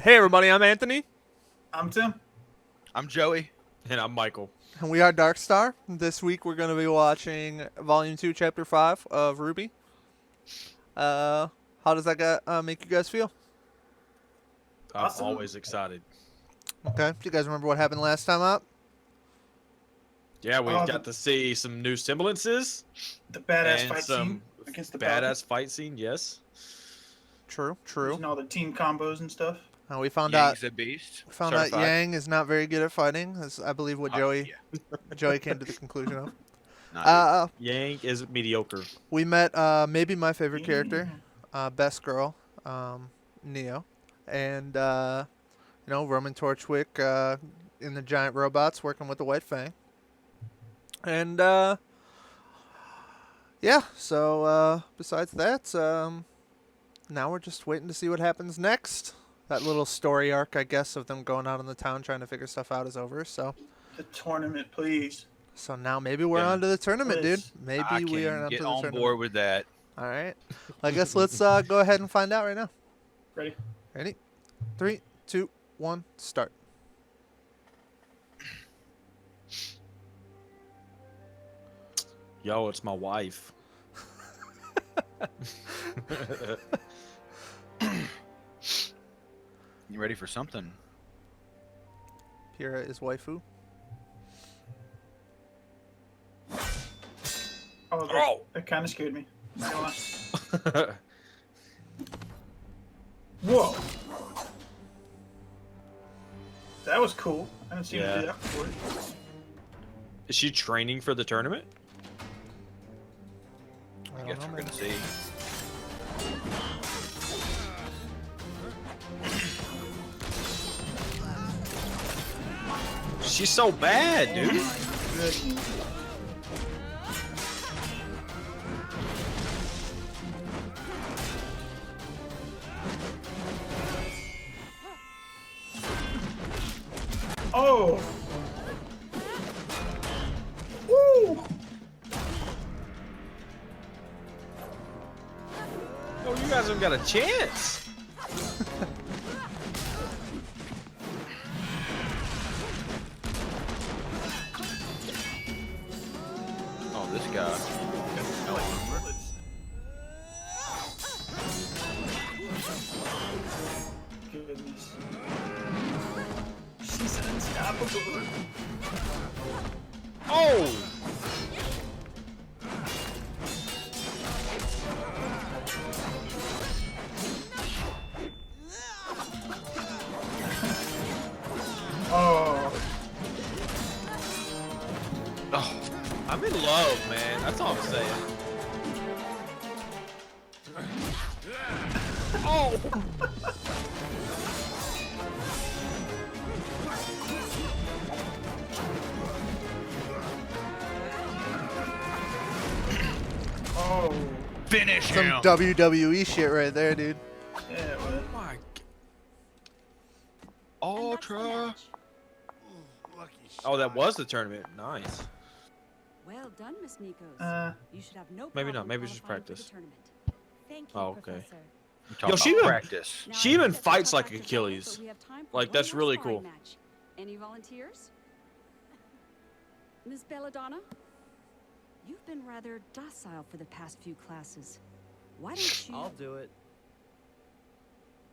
Hey everybody, I'm Anthony. I'm Tim. I'm Joey. And I'm Michael. And we are DarkStar. This week we're going to be watching Volume 2, Chapter 5 of RWBY. How does that make you guys feel? I'm Awesome. always excited. Okay. Do you guys remember what happened last time up? Yeah, we've got to see some new semblances. The badass and fight some scene against the badass fight scene, yes. True. and all the team combos and stuff. We found Yang's out a beast. we found out Certified. Yang is not very good at fighting. That's, I believe, what Joey came to the conclusion of. Not Yang is mediocre. We met maybe my favorite character, Best Girl, Neo, and Roman Torchwick in the giant robots working with the White Fang. And yeah, so besides that, now we're just waiting to see what happens next. That little story arc, I guess, of them going out in the town trying to figure stuff out is over. So The tournament, please. So now maybe we're on to the tournament, dude. Maybe I we are can on to get the on tournament. board with that. All right. I guess let's go ahead and find out right now. Ready? Ready? 3, 2, 1, start. Yo, it's my wife. You ready for something? Pyrrha is waifu. Oh, that kind of scared me. Not gonna lie. Whoa. That was cool. I haven't seen her do Yeah. that before. Is she training for the tournament? I I guess don't know, we're man. gonna see. She's so bad, dude. Goodness. Oh. Woo. Oh, you guys haven't got a chance. Oh, this guy. No armor. Bullets. Goodness. She's unstoppable. Oh! Oh. Oh, I'm in love, man. That's all I'm saying. Oh! Oh. Finish Some him. WWE shit right there, dude. Yeah, well. My Ultra. Oh, that was the tournament. Nice. Well done, Miss Nikos. You should have no Maybe not. problem Maybe it's just qualifying for the practice. tournament. Thank you, Oh, okay. Professor. I'm talking she about even- practice. Now, She I even know that fights you're like back to Achilles. but we have time for Like, one that's more really sparring cool. match. Any volunteers? Miss Belladonna? You've been rather docile for the past few classes. Why don't you... I'll do it.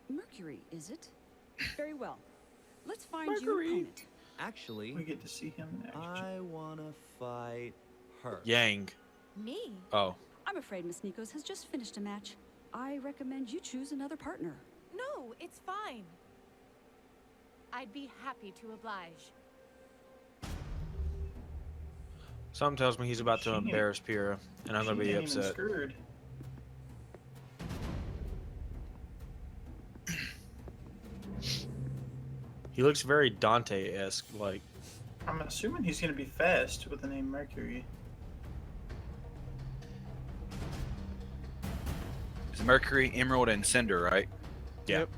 Mercury, is it? Very well. Let's find Mercury. your opponent. Actually, We get to see him in action. I wanna fight her. Yang. Me? Oh. I'm afraid Miss Nikos has just finished a match. I recommend you choose another partner. No, it's fine. I'd be happy to oblige. Something tells me he's about to She- embarrass Pyrrha, and I'm gonna She be ain't even upset. scared. He looks very Dante-esque, like. I'm assuming he's gonna be fast with the name Mercury. It's Mercury, Emerald, and Cinder, right? Yeah. Yep.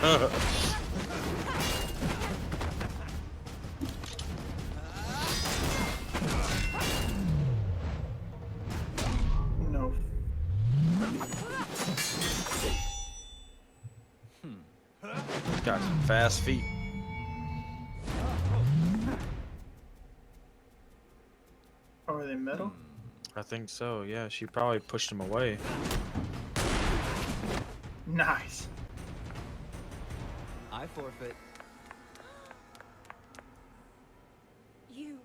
No. Got some fast feet. Oh, are they metal? I think so. Yeah, she probably pushed him away. Nice. I forfeit. You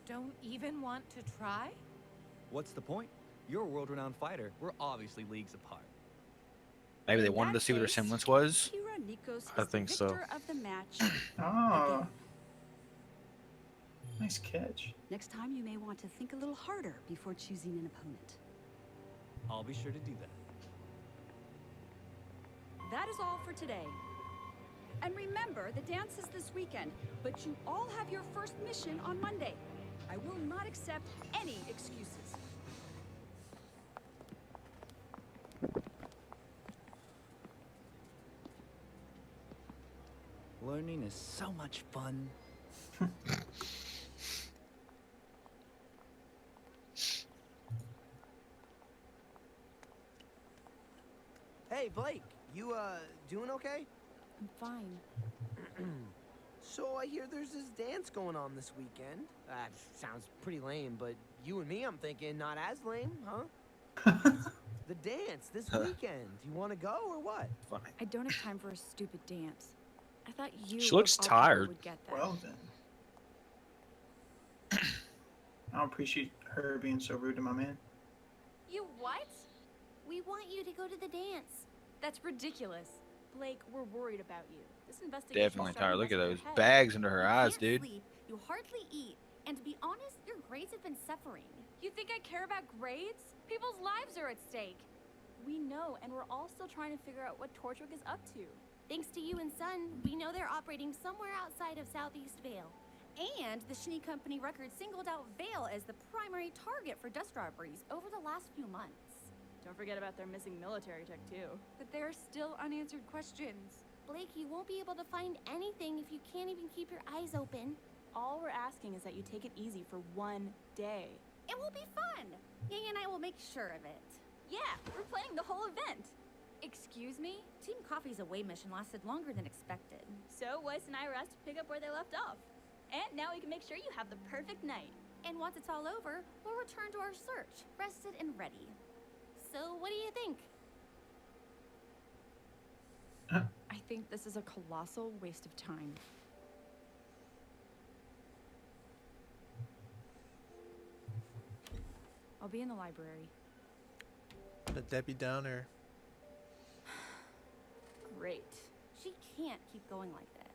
don't even want to try? What's the point? You're a world-renowned fighter. We're obviously leagues apart. Maybe they In wanted that to see what her case, semblance was. Kira Nikos I is think the so. victor of the match. Oh, Again. nice catch. Next time, you may want to think a little harder before choosing an opponent. I'll be sure to do that. That is all for today. And remember, the dance is this weekend, but you all have your first mission on Monday. I will not accept any excuses. Learning is so much fun. Hey, Blake, you, doing okay? I'm fine. So I hear there's this dance going on this weekend. Sounds pretty lame, but you and me, I'm thinking, not as lame, huh? The dance this weekend. Do you want to go or what? Funny. I don't have time for a stupid dance. I thought you She looks of all people tired. would get that. Well then. I don't appreciate her being so rude to my man. You what? We want you to go to the dance. That's ridiculous. Blake, we're worried about you. This investigation Definitely is tired. starting Look to at mess those with your head. bags under her You eyes, can't dude. sleep, you hardly eat, and to be honest, your grades have been suffering. You think I care about grades? People's lives are at stake. We know, and we're all still trying to figure out what Torchwick is up to. Thanks to you and Son, we know they're operating somewhere outside of Southeast Vale. And the Schnee Company record singled out Vale as the primary target for dust robberies over the last few months. Don't forget about their missing military tech, too. But there are still unanswered questions. Blake, you won't be able to find anything if you can't even keep your eyes open. All we're asking is that you take it easy for one day. It will be fun. Yang and I will make sure of it. Yeah, we're planning the whole event. Excuse me? Team Coffee's away mission lasted longer than expected. So Weiss and I were asked to pick up where they left off. And now we can make sure you have the perfect night. And once it's all over, we'll return to our search, rested and ready. So what do you think? I think this is a colossal waste of time. I'll be in the library. The Debbie Downer. Great. She can't keep going like this.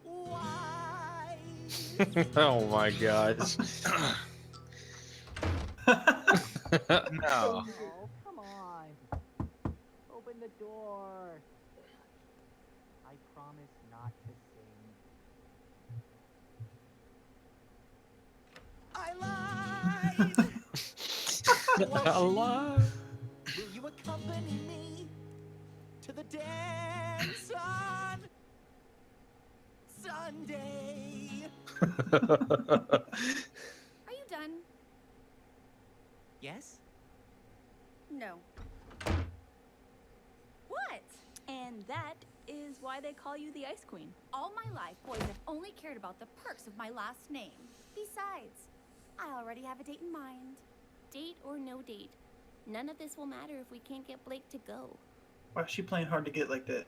Why? Oh my gosh. No. Oh, come on. Open the door. I promise not to sing. I lied! Alive. Will you accompany me to the dance on Sunday? Are you done? Yes? No. What? And that is why they call you the Ice Queen. All my life, boys have only cared about the perks of my last name. Besides, I already have a date in mind. Date or no date, none of this will matter if we can't get Blake to go. Why is she playing hard to get like that?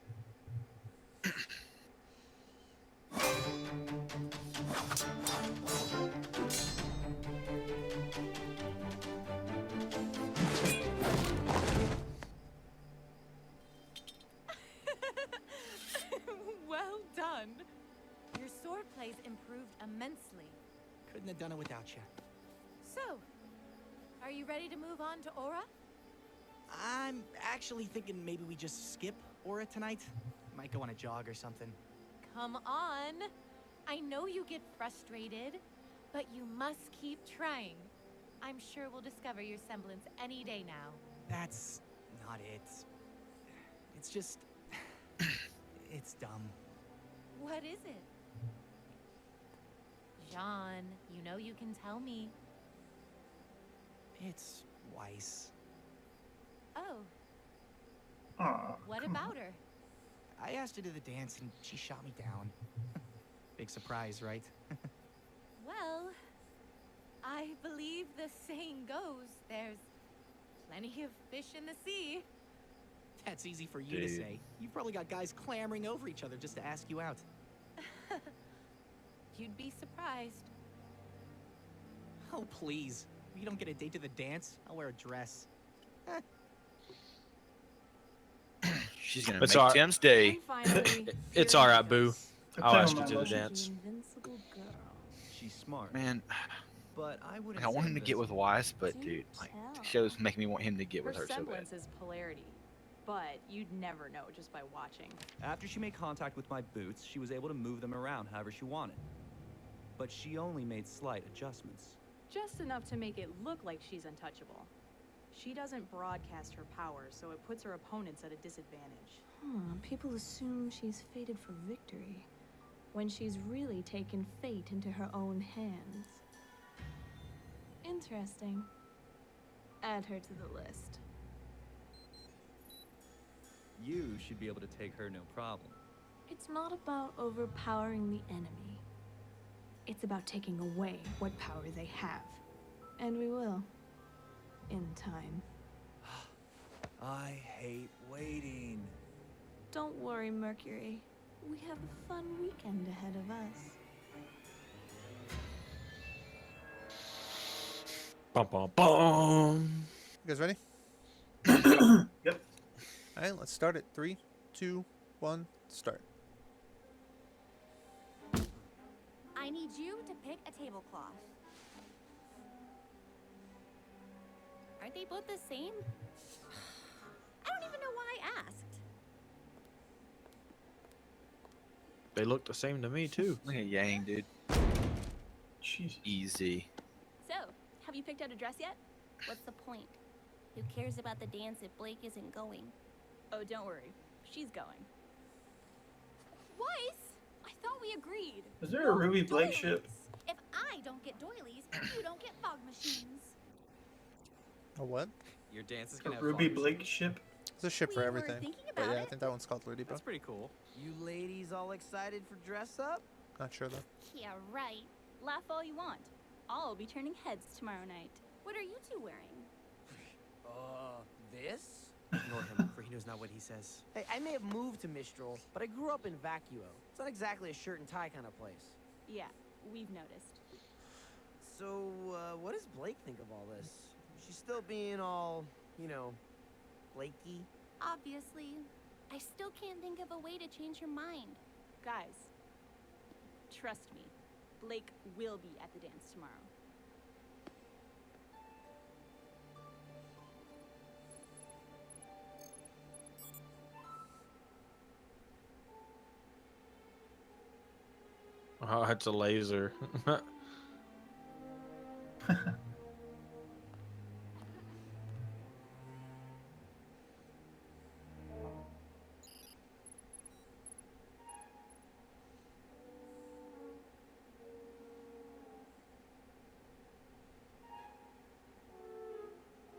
Well done. Your sword play's improved immensely. Couldn't have done it without you. So, are you ready to move on to Aura? I'm actually thinking maybe we just skip Aura tonight. Might go on a jog or something. Come on. I know you get frustrated. But you must keep trying. I'm sure we'll discover your semblance any day now. That's not it. It's just... it's dumb. What is it? Jean, you know you can tell me. It's Weiss. Oh, Aw, what come on. about her? I asked her to the dance and she shot me down. Big surprise, right? Well, I believe the saying goes, there's plenty of fish in the sea. That's easy for you to Dude. say. You've probably got guys clamoring over each other just to ask you out. You'd be surprised. Oh, please. If you don't get a date to the dance, I'll wear a dress. She's gonna It's make our- Tim's day. And finally, It's here alright, it boo. goes. I'll ask you my to the emotions. dance. The invincible girl. She's smart. Man, But I wouldn't I want say him to get with invincible. Weiss, but Do dude, like, tell. the show's making me want him to get Her with her so bad. semblance is polarity, but you'd never know just by watching. After she made contact with my boots, she was able to move them around however she wanted. But she only made slight adjustments. Just enough to make it look like she's untouchable. She doesn't broadcast her power, so it puts her opponents at a disadvantage. People assume she's fated for victory, when she's really taken fate into her own hands. Interesting. Add her to the list. You should be able to take her no problem. It's not about overpowering the enemy. It's about taking away what power they have. And we will. In time. I hate waiting. Don't worry, Mercury. We have a fun weekend ahead of us. Bum, bum, bum. You guys ready? Yep. All right, let's start it. 3, 2, 1, start. I need you to pick a tablecloth. Aren't they both the same? I don't even know why I asked. They look the same to me, too. Look at Yang, dude. Jeez. Easy. So, have you picked out a dress yet? What's the point? Who cares about the dance if Blake isn't going? Oh, don't worry. She's going. Weiss, I thought we agreed. Is there a Ruby Blake ship? If I don't get doilies, you don't get fog machines. A what? Your dance is A gonna have Ruby fog Blake machines? ship? It's a ship We for were everything. thinking But about yeah, I it. think that one's called Ludi, bro. That's pretty cool. You ladies all excited for dress up? Not sure though. Yeah, right. Laugh all you want. I'll be turning heads tomorrow night. What are you two wearing? This? Ignore him, for he knows not what he says. Hey, I may have moved to Mistral, but I grew up in Vacuo. It's not exactly a shirt and tie kind of place. Yeah, we've noticed. So, what does Blake think of all this? She's still being all, you know, Blakey? Obviously. I still can't think of a way to change her mind. Guys, trust me. Blake will be at the dance tomorrow. Oh, it's a laser.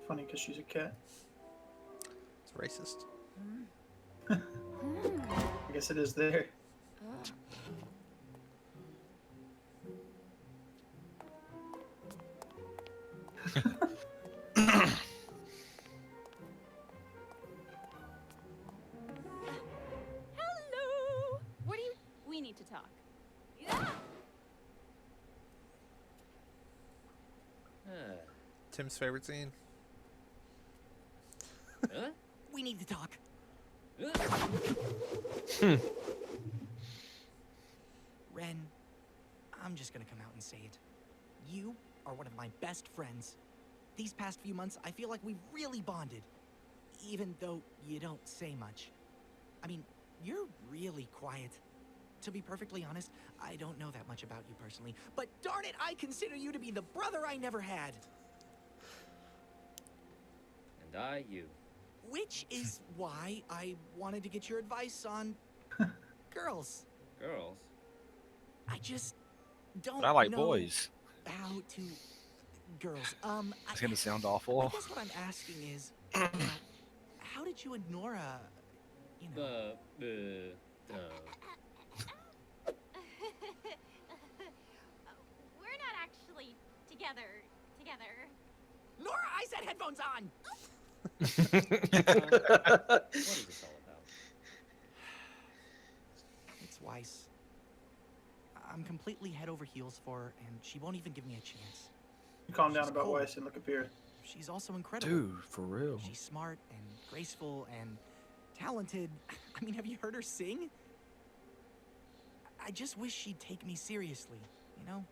Funny because she's a cat. It's racist. I guess it is there. Hello! What do you... We need to talk. Tim's favorite scene. We need to talk. Ren, I'm just gonna come out and say it. You are one of my best friends. These past few months, I feel like we've really bonded. Even though you don't say much. I mean, you're really quiet. To be perfectly honest, I don't know that much about you personally, but darn it, I consider you to be the brother I never had. And I you. Which is why I wanted to get your advice on girls. Girls? I just don't But I like know boys. how to girls. It's gonna sound awful. I guess what I'm asking is, how did you and Nora, you know? We're not actually together. Nora, I said headphones on! What is this all about? It's Weiss. I'm completely head over heels for her, and she won't even give me a chance. You calm down She's about cool. Weiss and look up here. She's also incredible. Dude, for real. She's smart and graceful and talented. I mean, have you heard her sing? I just wish she'd take me seriously, you know?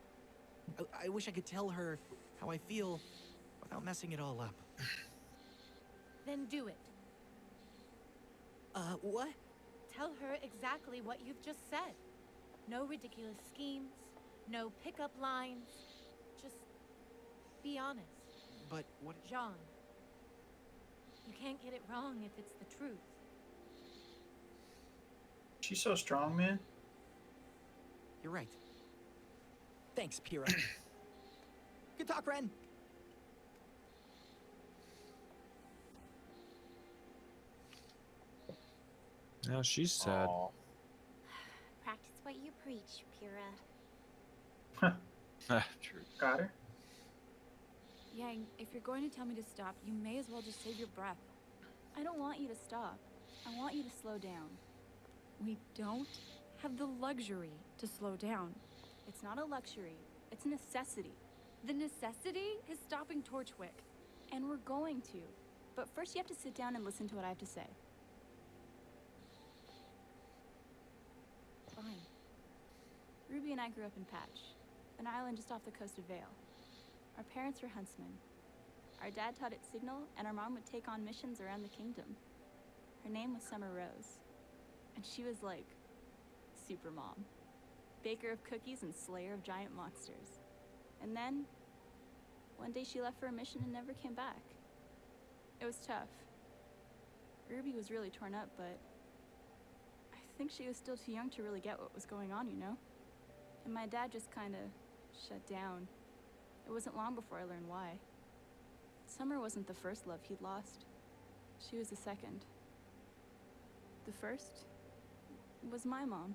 I wish I could tell her how I feel without messing it all up. Then do it. What? Tell her exactly what you've just said. No ridiculous schemes, no pickup lines. Just be honest. But what? John, you can't get it wrong if it's the truth. She's so strong, man. You're right. Thanks, Pyrrha. Good talk, Ren. Yeah, she's sad. Aw. Practice what you preach, Pyrrha. True. Got her. Yang, if you're going to tell me to stop, you may as well just save your breath. I don't want you to stop. I want you to slow down. We don't have the luxury to slow down. It's not a luxury, it's a necessity. The necessity is stopping Torchwick. And we're going to. But first you have to sit down and listen to what I have to say. Fine. Ruby and I grew up in Patch, an island just off the coast of Vale. Our parents were huntsmen. Our dad taught at Signal, and our mom would take on missions around the kingdom. Her name was Summer Rose, and she was like super mom. Baker of cookies and slayer of giant monsters. And then, one day she left for a mission and never came back. It was tough. Ruby was really torn up, but I think she was still too young to really get what was going on, you know? And my dad just kinda shut down. It wasn't long before I learned why. Summer wasn't the first love he'd lost. She was the second. The first was my mom.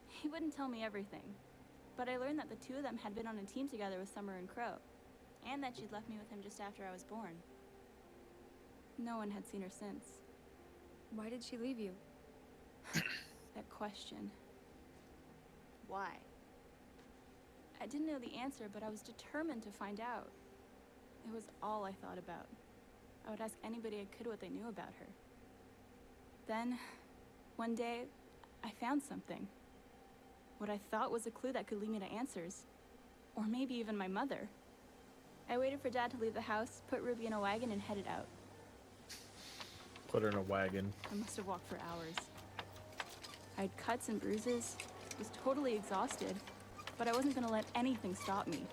He wouldn't tell me everything, but I learned that the two of them had been on a team together with Summer and Crow, and that she'd left me with him just after I was born. No one had seen her since. Why did she leave you? That question. Why? I didn't know the answer, but I was determined to find out. It was all I thought about. I would ask anybody I could what they knew about her. Then, one day, I found something. What I thought was a clue that could lead me to answers. Or maybe even my mother. I waited for Dad to leave the house, put Ruby in a wagon, and headed out. Put her in a wagon. I must have walked for hours. I had cuts and bruises, was totally exhausted, but I wasn't gonna let anything stop me.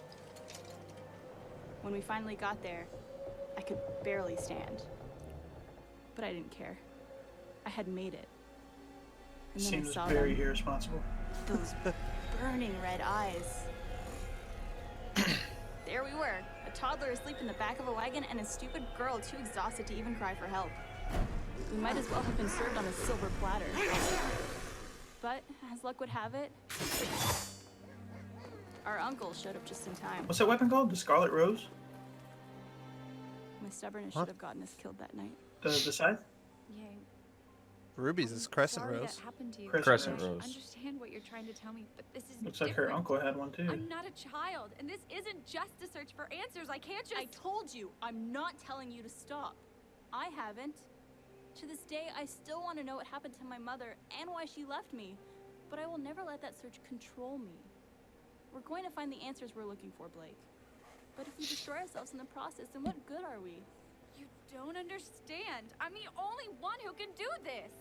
When we finally got there, I could barely stand. But I didn't care. I had made it. And then Seems I saw very them. irresponsible. Those burning red eyes. There we were, a toddler asleep in the back of a wagon and a stupid girl too exhausted to even cry for help. We might as well have been served on a silver platter. But, as luck would have it, our uncle showed up just in time. What's that weapon called? The Scarlet Rose? My stubbornness should have gotten us killed that night. The scythe? Yang, Ruby's is Crescent sorry Rose. that happened to you. Crescent Rose. I understand what you're trying to tell me, but this is Looks like her different. uncle had one too. I'm not a child, and this isn't just to search for answers. I can't just. I told you, I'm not telling you to stop. I haven't. To this day, I still want to know what happened to my mother and why she left me, but I will never let that search control me. We're going to find the answers we're looking for, Blake. But if we destroy ourselves in the process, then what good are we? You don't understand. I'm the only one who can do this.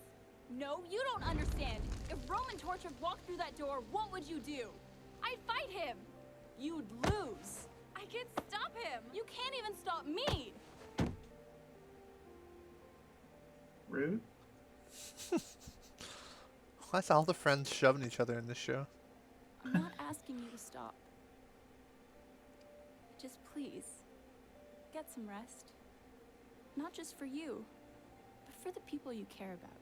No, you don't understand. If Roman Torchwood walked through that door, what would you do? I'd fight him. You'd lose. I can't stop him. You can't even stop me. Rude. Why's all the friends shoving each other in this show? I'm not asking you to stop. Just please, get some rest. Not just for you, but for the people you care about.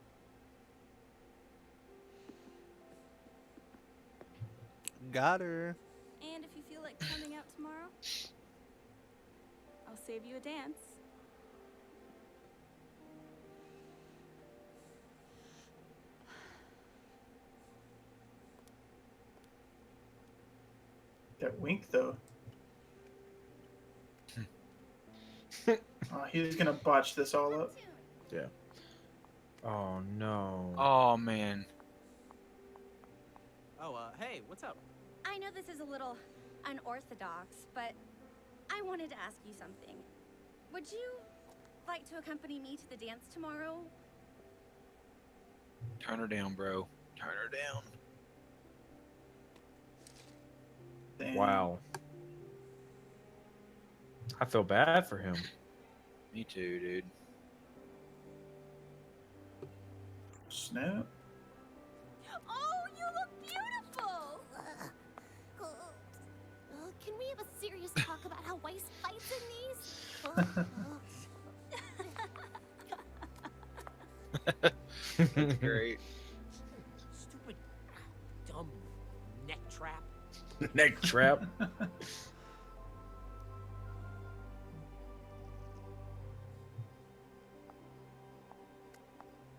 Got her. And if you feel like coming out tomorrow, I'll save you a dance. That wink, though. Oh, he's gonna botch this all up. Yeah. Oh no. Oh man. Oh, hey, what's up? I know this is a little unorthodox, but I wanted to ask you something. Would you like to accompany me to the dance tomorrow? Turn her down, bro. Turn her down. Damn. Wow. I feel bad for him. Me too, dude. Snap. Oh, you look beautiful! Can we have a serious talk about how Weiss fights in these? That's great. Stupid, dumb neck trap. Neck trap.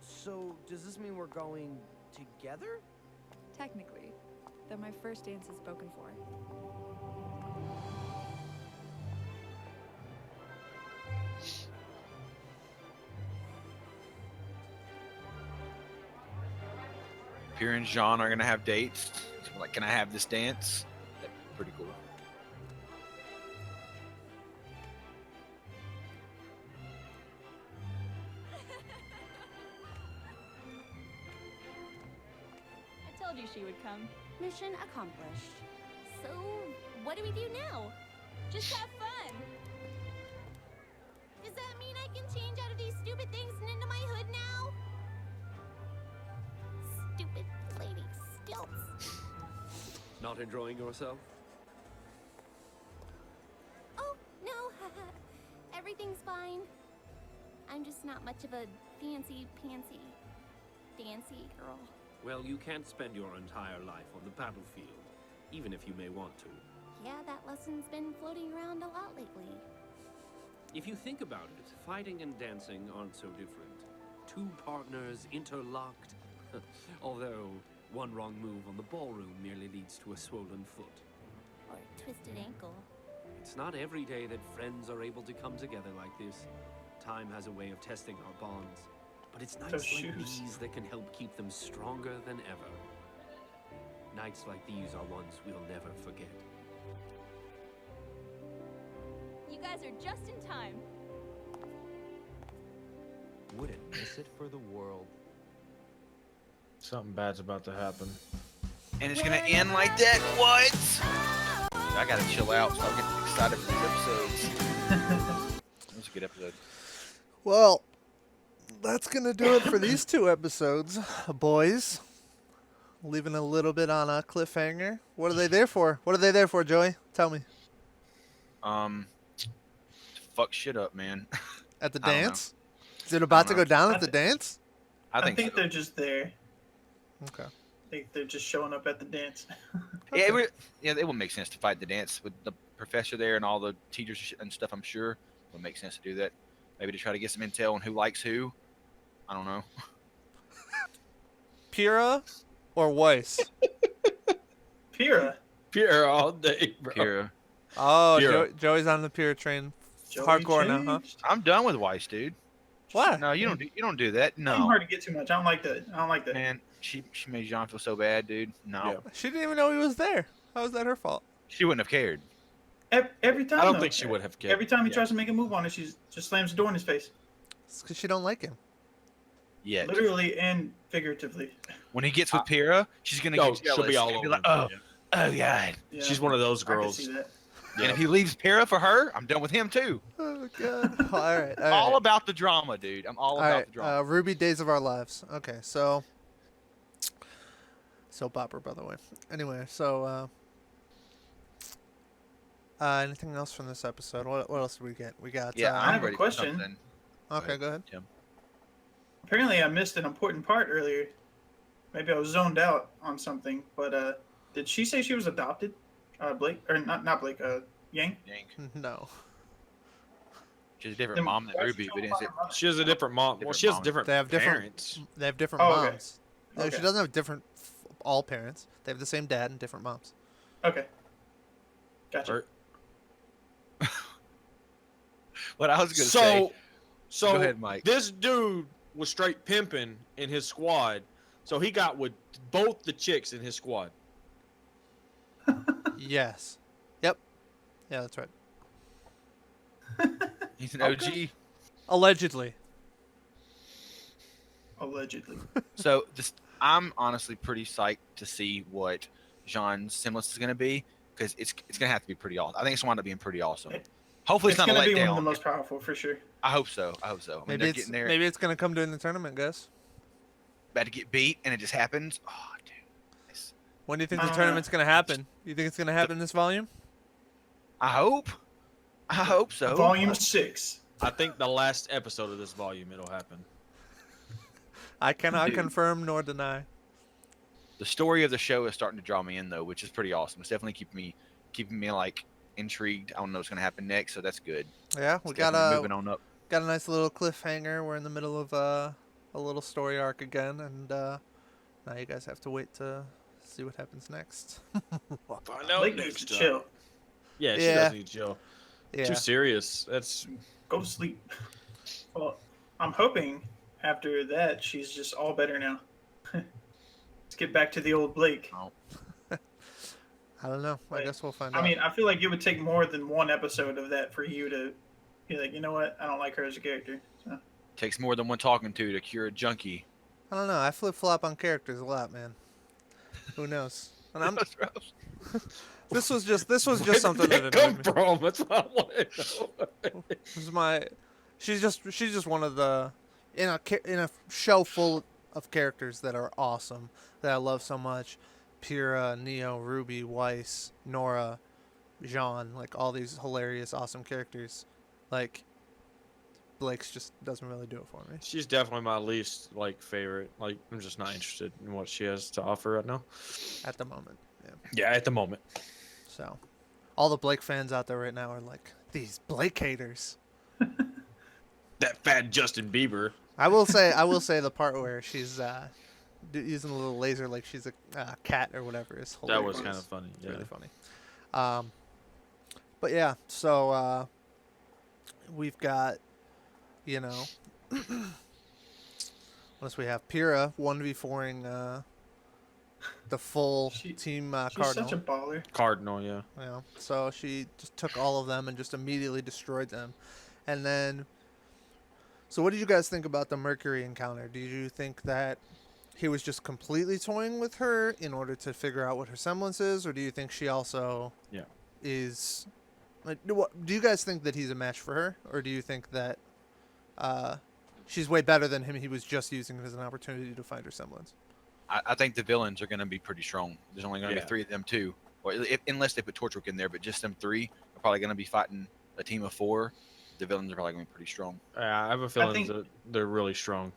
So, does this mean we're going together? Technically, though my first dance is spoken for. Pierre and Jean are gonna have dates. So like, can I have this dance? That'd be pretty cool. I told you she would come. Mission accomplished. So, what do we do now? Just have fun. Does that mean I can change out of these stupid things and into my hood now? Stupid lady stilts. Not enjoying yourself? Oh, no. Everything's fine. I'm just not much of a fancy-pantsy dancy girl. Well, you can't spend your entire life on the battlefield, even if you may want to. Yeah, that lesson's been floating around a lot lately. If you think about it, fighting and dancing aren't so different. Two partners interlocked. Although, one wrong move on the ballroom merely leads to a swollen foot. Or a twisted ankle. It's not every day that friends are able to come together like this. Time has a way of testing our bonds. But it's nights Those like shoes. these that can help keep them stronger than ever. Nights like these are ones we'll never forget. You guys are just in time. Wouldn't miss it for the world. Something bad's about to happen. And it's gonna end like that? What? I gotta chill out. Stop getting excited for these episodes. That was a good episode. Well, that's going to do it for these two episodes, boys. Leaving a little bit on a cliffhanger. What are they there for? What are they there for, Joey? Tell me. To fuck shit up, man. At the I don't dance? Is it about to go down at the dance? I think so. they're just there. Okay. I think they're just showing up at the dance. Yeah, it would make sense to fight the dance with the professor there and all the teachers and stuff. I'm sure it would make sense to do that. Maybe to try to get some intel on who likes who. I don't know. Pyrrha or Weiss? Pyrrha. Pyrrha all day, bro. Pyrrha. Oh, Pyrrha. Joey's on the Pyrrha train. Joey Hardcore now, huh? changed. I'm done with Weiss, dude. What? No, you don't do that. I'm No, hard to get too much. I don't like that. I don't like that. man. She made Jean feel so bad, dude. No, Yeah. She didn't even know he was there. How is that her fault? she wouldn't have cared. Every time. I don't though. think she would have cared. Every time he Yeah. tries to make a move on it, she just slams the door in his face. It's because she don't like him. yet. Literally and figuratively. When he gets with Pyrrha, she's gonna Oh, get jealous. she'll be all and over like, him. oh, Yeah. oh god. Yeah, She's one of those I can girls. see that. And if he leaves Pyrrha for her, I'm done with him too. Oh god. All right. All about the drama, dude. I'm all about the drama. RWBY Days of Our Lives. Okay, so soap opera, by the way. Anyway, so anything else from this episode? What else did we get? We got. Yeah, I I'm have a ready for question. something. Okay, go ahead. Tim. Apparently, I missed an important part earlier. Maybe I was zoned out on something, but did she say she was adopted? Blake, or not Blake, Yang? No. She's a different mom than Ruby, but is it? She has a different mom. Well, she has different They have different parents. They have different Oh, okay. moms. No, Okay. she doesn't have different all parents. They have the same dad and different moms. Okay. Gotcha. What I was gonna say. So Go ahead, Mike. This dude was straight pimping in his squad, so he got with both the chicks in his squad. Yes. Yep. Yeah, that's right. He's an OG. Allegedly. Allegedly. So I'm honestly pretty psyched to see what Jean's semblance is going to be, because it's going to have to be pretty awesome. I think it's going to wind up being pretty awesome. Hopefully it's not a gonna be one of the letdown. most powerful for sure. I hope so. I mean, Maybe they're it's getting there. maybe it's gonna come during the tournament, guys. About to get beat, and it just happens. Oh, dude. When do you think the tournament's gonna happen? You think it's gonna happen in this volume? I hope so. Volume 6. I think the last episode of this volume it'll happen. I cannot Dude. confirm nor deny. The story of the show is starting to draw me in, though, which is pretty awesome. It's definitely keeping me like intrigued. I don't know what's gonna happen next, so that's good. Yeah, we It's got definitely a moving on up. got a nice little cliffhanger. We're in the middle of a little story arc again, and now you guys have to wait to see what happens next. Find out Blake needs next to time. chill. Yeah, she Yeah. does need to chill. Yeah. Too serious. That's Go to sleep. Well, I'm hoping after that she's just all better now. Let's get back to the old Blake. I don't know. I guess we'll find I out. mean, I feel like it would take more than one episode of that for you to be like, you know what? I don't like her as a character. So. Takes more than one talking to cure a junkie. I don't know. I flip flop on characters a lot, man. Who knows? And I'm. This was just something that come annoyed me. from. That's what I want to know. This is my. She's just one of the in a show full of characters that are awesome that I love so much. Pyrrha, Neo, Ruby, Weiss, Nora, Jean, like all these hilarious, awesome characters. Like Blake's just doesn't really do it for me. She's definitely my least favorite. Like I'm just not interested in what she has to offer right now. At the moment, yeah. Yeah, at the moment. So, all the Blake fans out there right now are like, these Blake haters. That fat Justin Bieber. I will say the part where she's using a little laser like she's a cat or whatever is hilarious. That was kind of funny. It's Yeah. really funny. But yeah, so we've got, unless we have Pyrrha 1v4ing the full team She's Cardinal. such a baller. Cardinal, yeah. Yeah. So she just took all of them and just immediately destroyed them. And then, so what did you guys think about the Mercury encounter? Did you think that he was just completely toying with her in order to figure out what her semblance is, or do you think she also is like? Do you guys think that he's a match for her, or do you think that she's way better than him? He was just using it as an opportunity to find her semblance. I think the villains are going to be pretty strong. There's only going to Yeah. be 3 of them too, or unless they put Torchwick in there. But just them 3 are probably going to be fighting a team of 4. The villains are probably going to be pretty strong. I have a feeling think- that they're really strong.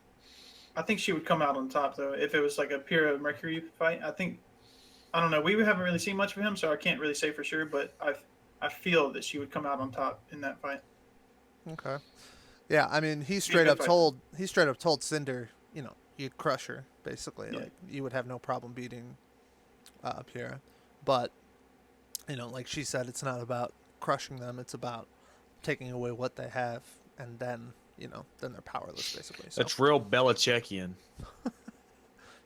I think she would come out on top though if it was like a Pyrrha Mercury fight. I don't know. We haven't really seen much of him, so I can't really say for sure. But I feel that she would come out on top in that fight. Okay. Yeah, I mean, he straight up told Cinder, you'd crush her basically. Yeah. Like you would have no problem beating Pyrrha. But like she said, it's not about crushing them. It's about taking away what they have, and then then they're powerless basically. So. That's real Belichickian.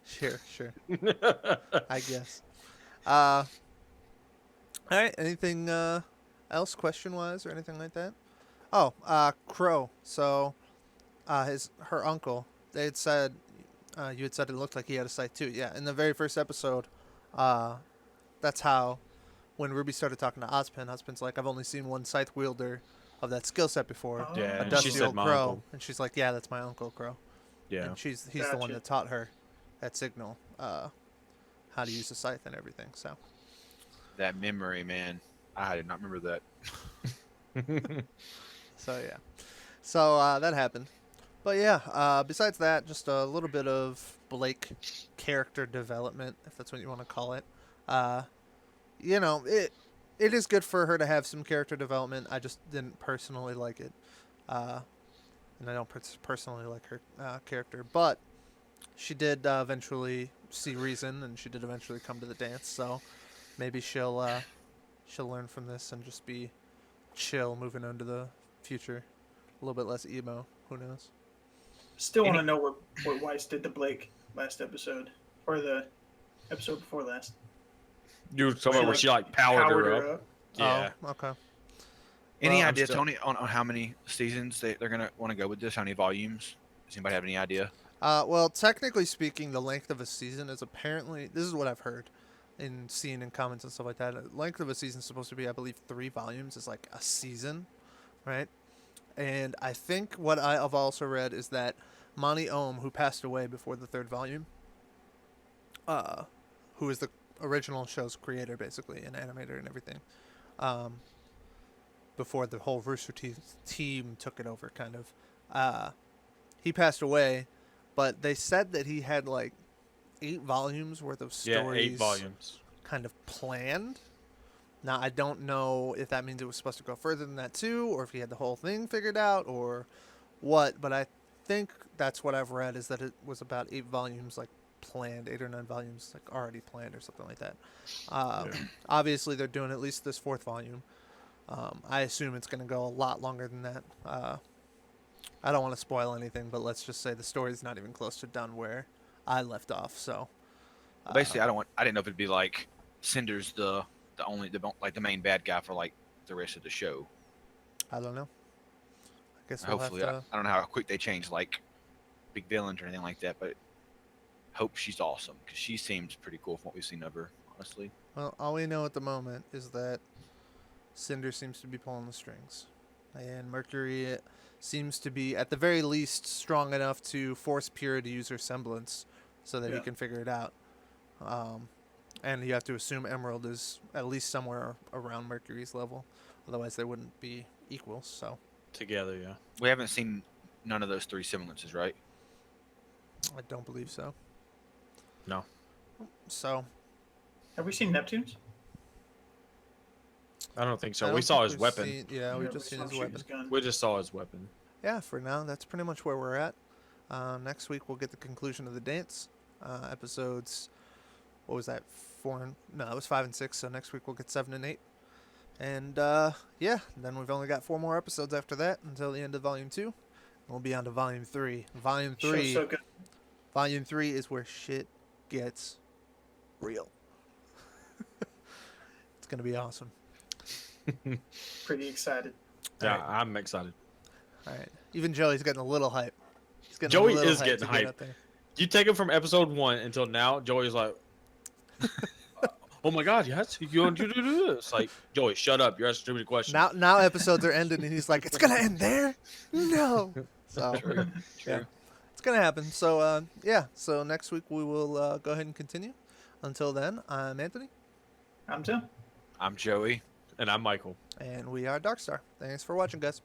Sure. I guess. All right. Anything else, question-wise, or anything like that? Oh, Crow. So, her uncle, they had said, you had said it looked like he had a scythe too. Yeah, in the very first episode, that's how, when Ruby started talking to Ozpin, Ozpin's like, I've only seen one scythe wielder of that skill set before. Yeah, a and dusty she said old my crow. uncle. And she's like, yeah, that's my uncle Crow. Yeah. And he's the one Gotcha. that taught her at Signal how to use the scythe and everything. So That memory, man. I did not remember that. So yeah, so that happened, but yeah. Besides that, just a little bit of Blake character development, if that's what you want to call it. You know, it is good for her to have some character development. I just didn't personally like it, and I don't personally like her character, but she did eventually see reason, and she did eventually come to the dance. So maybe she'll learn from this and just be chill moving on to the future, a little bit less emo. Who knows? Still want to know what Weiss did to Blake last episode, or the episode before last. You were talking about where she like powered her up. Yeah. Oh, okay. Any Well, I'm idea, still- Tony, on how many seasons they're going to want to go with this? How many volumes? Does anybody have any idea? Well, technically speaking, the length of a season is apparently, this is what I've heard and seen in comments and stuff like that. The length of a season is supposed to be, I believe, 3 volumes is like a season, right? And I think what I've also read is that Monty Ohm, who passed away before the 3rd volume, who is the original show's creator, basically, and animator and everything, before the whole Rooster Teeth team took it over, kind of, he passed away, but they said that he had like 8 volumes worth of stories. Yeah, 8 volumes. Kind of planned. Now, I don't know if that means it was supposed to go further than that too, or if he had the whole thing figured out, or what, but I think that's what I've read, is that it was about 8 volumes, like, planned, 8 or 9 volumes, like, already planned or something like that. Obviously, they're doing at least this 4th volume. I assume it's going to go a lot longer than that. I don't want to spoil anything, but let's just say the story's not even close to done where I left off, so... Basically, I didn't know if it'd be like Cinder's the main bad guy for like the rest of the show. I don't know. I guess we'll Hopefully, have to... I don't know how quick they change like big villains or anything like that, but hope she's awesome because she seems pretty cool from what we've seen of her, honestly. Well, all we know at the moment is that Cinder seems to be pulling the strings, and Mercury seems to be, at the very least, strong enough to force Pyrrha to use her semblance so that he can figure it out. And you have to assume Emerald is at least somewhere around Mercury's level, otherwise they wouldn't be equals. So together, yeah. We haven't seen none of those 3 semblances, right? I don't believe so. No. So have we seen Neptune's? I don't think I so. don't We saw think his we've weapon. we just seen his weapon. We just saw his weapon. Yeah, for now, that's pretty much where we're at. Next week, we'll get the conclusion of the dance. Episodes, what was that, 4? No, it was 5 and 6, so next week we'll get 7 and 8. And, yeah, then we've only got 4 more episodes after that until the end of Volume 2. We'll be on to Volume 3. Volume 3, Show's so good. Volume 3 is where shit gets real. It's going to be awesome. Pretty excited. Yeah, I'm excited. All right. Even Joey's getting a little hype. He's getting Joey a little is hype getting to get hype. up there. You take him from episode 1 until now, Joey's like, oh my god, yes, you want to do this? Like, Joey, shut up. You're asking stupid questions. Now episodes are ending, and he's like, it's going to end there? No. So, True. yeah. It's going to happen. So, yeah. So, next week we will go ahead and continue. Until then, I'm Anthony. I'm Tim. I'm Joey. And I'm Michael. And we are DarkStar. Thanks for watching, guys.